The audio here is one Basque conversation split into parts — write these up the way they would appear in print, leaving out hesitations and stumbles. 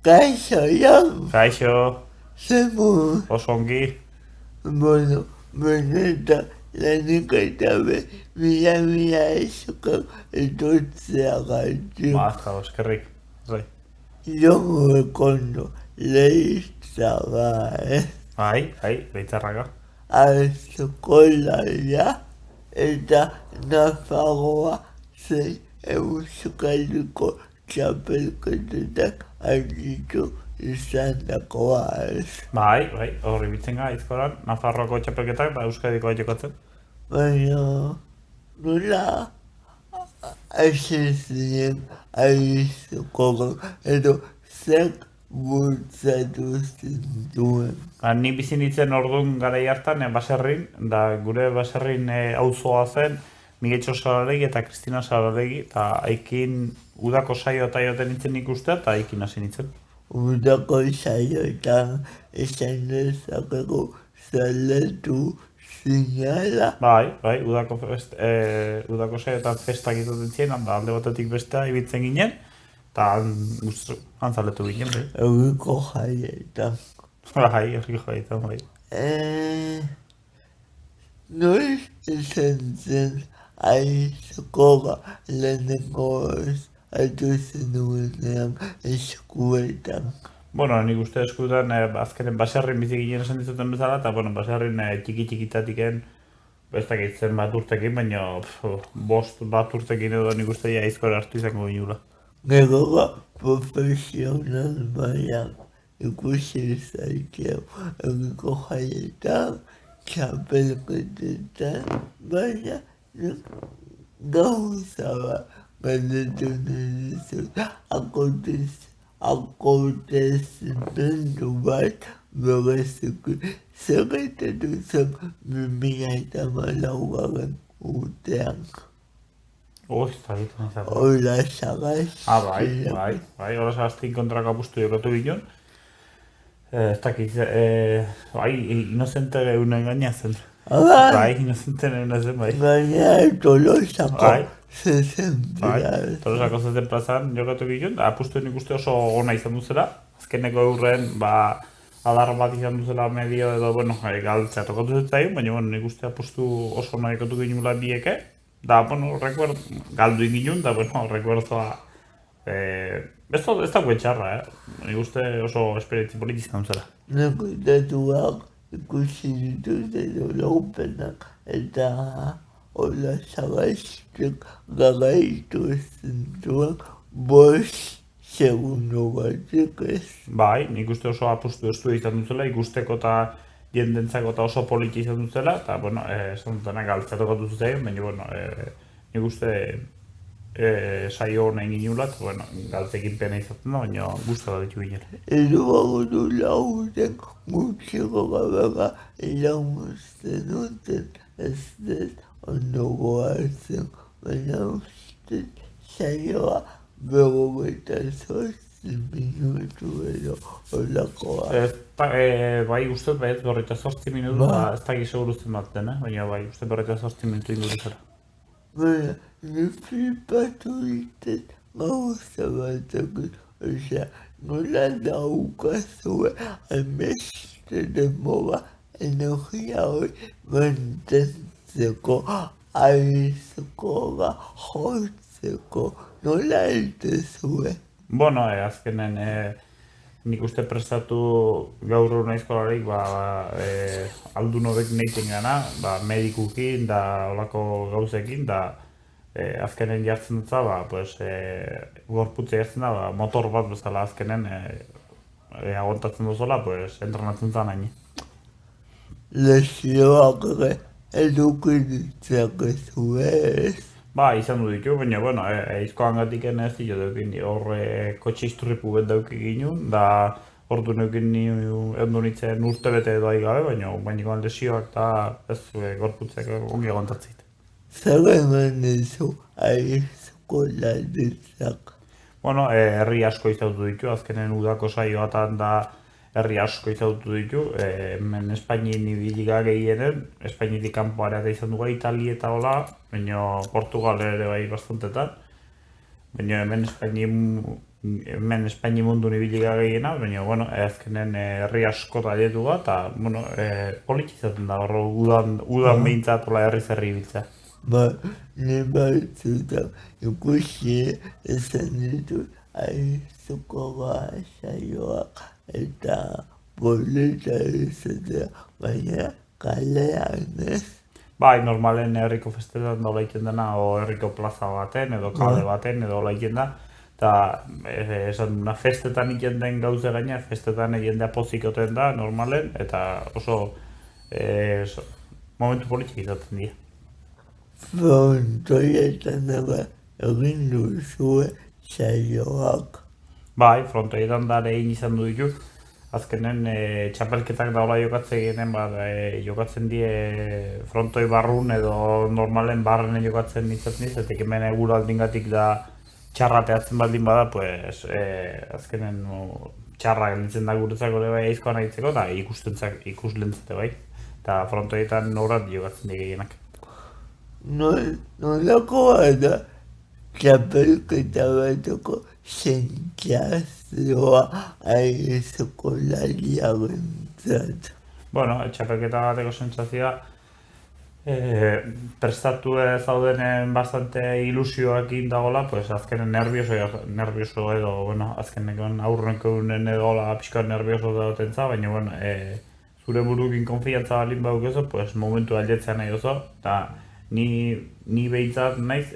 Kaixo, Jan. Kaixo, Zemu. oso ongi. Bueno, beneta lanik eta mila esokak etortzeagatik. Ez dago, eskerrik. Zai. Jongo ekondo lehizaga, Beitzarraka. Azkolaria eta Nafarroa zein Euskaldiko txapelketetak aritu izandakoa ez. Horri bitzen ga, izkoran, Nafarroako txapelketak da Euskadikoa jokatzen. Baina, nola hasi ziren aizkoak edo zek bultzatu zintuen. Ni bizi nintzen orduan garai hartan, baserrin, da gure baserrin auzoa zen, Migetxo Sabalegi eta Kristina Sabalegi, eta haikin udako saio eta joten nintzen ikuste, eta haikin hasi nintzen. Udako saioetan esan dezakegu zaletu zinala. Udako saioetan festak izaten ziren, da alde batetik bestea ibiltzen ginen, eta antzaletu ginen, bai. Euriko jaietan. Herriko jaietan, bai. Noiz izan zen aizkoa lehenengoz hartu zenuenean eskuetan. Nik uste eskuetan azkenen baserrin bizi ginen esan dizaten bezala, eta baserrin txiki-txikitatiken ez dakitzen bat urtekin, baina bost bat urtekin edo nik uste aizkora hartu izango ginula. Geroa profesional mailan ikusi zaiteu euriko jaietan, txapelketetan, baina gauza bat galdetu nahi dizut, akontezmendu bat bereziki zerretatu zen 2014 urtean. Hola, sagazki. Hola, sagazkin kontrako apustu jokatu ginen. Ez dakit, inozente eunen gaina zen. Inozente eunen zen, bai. Gaina Tolosako zezen Tolosako zezen plazan jokatu ginen, apustu nik uste oso ona izan duzela. Azkeneko eurren, adar bat izan duzela medio edo, galtzea tokatu zetzaion, baina nik uste apustu oso ona jokatu ginula bieke. Da, galdu ingin, da, recuerdoa, ez da txarra, nik uste oso esperientzi politi izan zela. Nekutatuak ikusi dituzten olaupenak eta hola sagazkik garaitu zintuen 5 segundo batik ez. Nik uste oso apustu estu izan duzela, ikusteko eta jendentzako eta oso politi izan duzela, eta, esan dutenak galtzatokatu zuzaion, baina, nik uste saio hona egin nula, eta, galtzekin pena izaten da, baina guztara ditu ginen. Edo bagotu lauten gutxiko gabega launzten duten ez ondo goazen, baina uste saioa 58 minutu edo olakoa. Uste ez 58 minutu, ez dakit seguruzten baten, baina uste 58 minutu inguru zera. Baina, ni flipatu diten gauza batak, nola daukazue ameste denbora energia hori mantentzeko, aizkoa jotzeko, nola heltezue? Azkenen nik uste prestatu gaur naizkolarik aldun horrek nahiten gana, medikukin da olako gauzekin, da azkenen jartzen dutza, gorputze jartzen da, motor bat bezala azkenen agontatzen duzola, entrenatzen zan hain. Lesioak edukitzak ez? Izan du ditu, baina, eizkoan gatik ez dira dukin, horre kotxe isturripu bet dauki ginen, da ordu neukin endu nintzen urte bete edo gabe, baina lesioak eta ez gorputzek ongi agontatzeit. Zer eman ezu aizkolaritzak? Herri asko izautu ditu, azkenen udako saioatan da herri asko izautu ditu, hemen Espainien ibiliga gehienen, Espainitik kanpoarea da izan dugu Itali eta hola, baina Portugal ere bai bastantetan. Baina hemen Espainien hemen Espaini mundun ibili gehiena, baina, bueno, azkenen herri asko talietu da, eta, bueno, polit izaten da, horro udan behintzat, hola herri zerri ibiltzea. Ba, ni batzutan ikusi esan ditut aizuko saioak eta boleta izatea, baina kalean ez. Bai, normalen herriko festetan dola egiten dena, o herriko plaza baten, edo kale baten, edo dola egiten da. Eta esan duna, festetan egiten den gauze gaina, festetan jendea pozikoten da, normalen, eta oso momentu politik izaten dira. Frontoietan ere egin duzue saioak. Bai, frontoietan da egin izan du ditu. Azkenen txapelketak daula jokatzen genen, jokatzen die frontoi barrun edo normalen barrenen jokatzen izaten izatek hemen eguraldingatik da txarrateatzen baldin bada, pues azkenen txarra gelditzen da guretzako ere bai aizkoan aitzeko eta ikuslentzate bai. Eta frontoietan horat jokatzen die gehienak. Nolakoa da txapelketa bateko sentsazioa aizkolariarentzat. Bueno, txapelketa bateko sentsazioa prestatu zaudenen bastante ilusioakin dagoela, pues azkenen nervioso edo, bueno, azkenen aurreneko unen edo hola pixka nervioso dagoten za, baina, bueno, zure burukin konfiantza balin badukezu, pues momentu aldetzea nahi oso, eta ni behintzat naiz,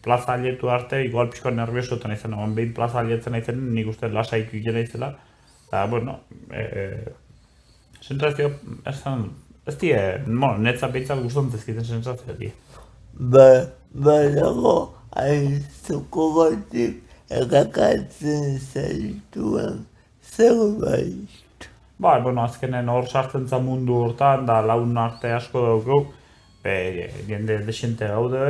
plaza aldetu arte, igual pixko nervioso eta nahizen, behin plaza aldetzen nahizen, nik uste lasaiku iten naizela, eta, bueno, sensazio, ez die, bueno, netzat behintzat guztont ezkiten sensazio die. Badago aizuko batik errakatzen zaituen zerbait. Bai, bueno, azkenen hor sartzen za mundu hortan, da laun arte asko dauko, jende desente gaude,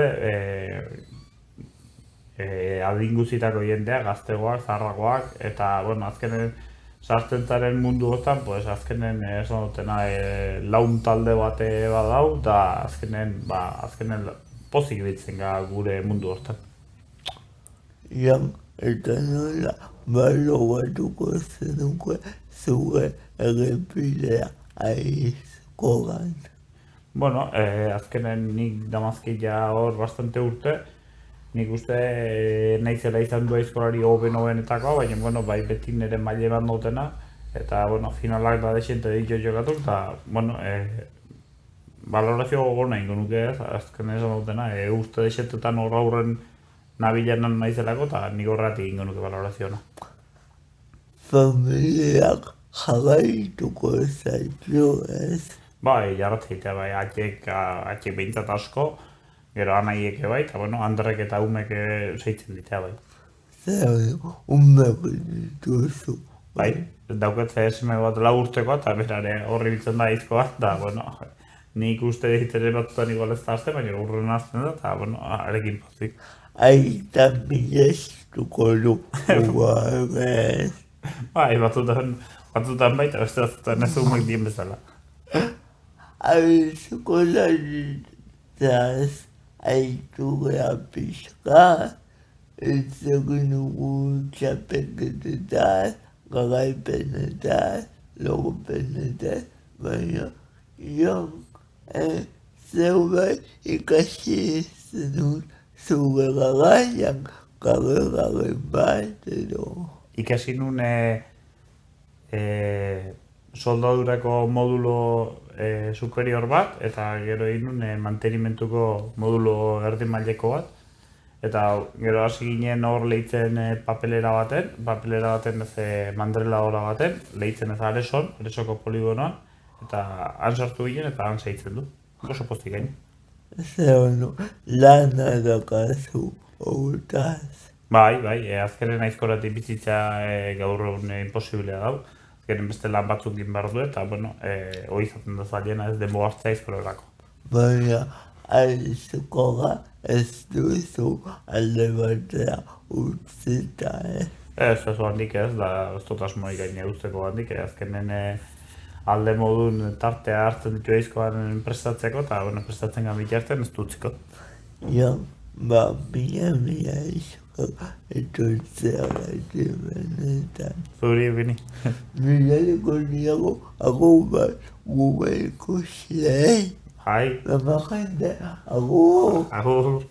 adin guztietako jendea, gaztegoak, zaharragoak, eta, bueno, azkenen sartzen zaren mundu hortan, pues azkenen esan dutena laun talde bate badau, eta azkenen pozik bitzen gure mundu hortan. Jan, eta nola balogatuko zenuke zure errepidea aizkogan. Bueno, azkenen nik damazkit ja hor bastante urte, nik uste naizela izan du aizkolari hobenetakoa, baina, bueno, bai beti nire maile bat dutena, eta, bueno, finalak da desente ditu jokatu, eta, bueno, valorazio gogona ingo nuke ez, azkenen esan dutena, uste desentetan hor aurren nabilenan naizelako, eta nik horretik ingo nuke valorazioa. Familiak jarraituko zaitu ez. Bai, jarratzeitea, bai, atxek behintzat asko, gero anaiek bai, eta, bueno, Andrek eta Umek zeitzen ditea, bai. Zer, umek dituzu. Bai, daukatze esme bat 4 urtekoa, eta berare horri biltzen da aizkoa, eta, bueno, nik uste ditere batzutan igual ez da azte, baina urren azten da, eta, bueno, arekin pozik. Aita bilestuko du, guarez. Bai, batzutan baita, beste batzutan ez Umek dien bezala. Aizkolaritzaz aitu gara pixka, ez egin dugu txapelketetaz, garaipenetaz, logopenetaz, baina Jan, zerbait ikasi zenut zure garaian, karreraren bat edo. Ikasi nun soldadurako modulo superior bat, eta gero egin nun mantenimentuko modulo erdi maileko bat. Eta gero hasi ginen hor lehitzen papelera baten ez mandrela hora baten, lehitzen ez Aresoko poligonoan, eta han sartu ginen eta han zeitzen du. Oso pozik gain. Zer no, lana dakazu hortaz. Bai, azkenen aizkoratik bizitza gaur egun imposiblea dau. Azkenen beste lan batzuk egin behar du eta, bueno, hori izaten da zailena ez denbo hartzea aizkorerako. Baina aizkoa ez duzu alde batea utzita, Ez handik ez, da ez dut asmoik gaine usteko handik, azkenen alde modun tartea hartzen ditu aizkoan prestatzeko eta, bueno, prestatzen gabitarten ez dutziko. Ja, mila esker etortzeagatik benetan. Zuri bini. Milaliko niago agur gure ikusiei. Bai, Mama jende, agur. agur.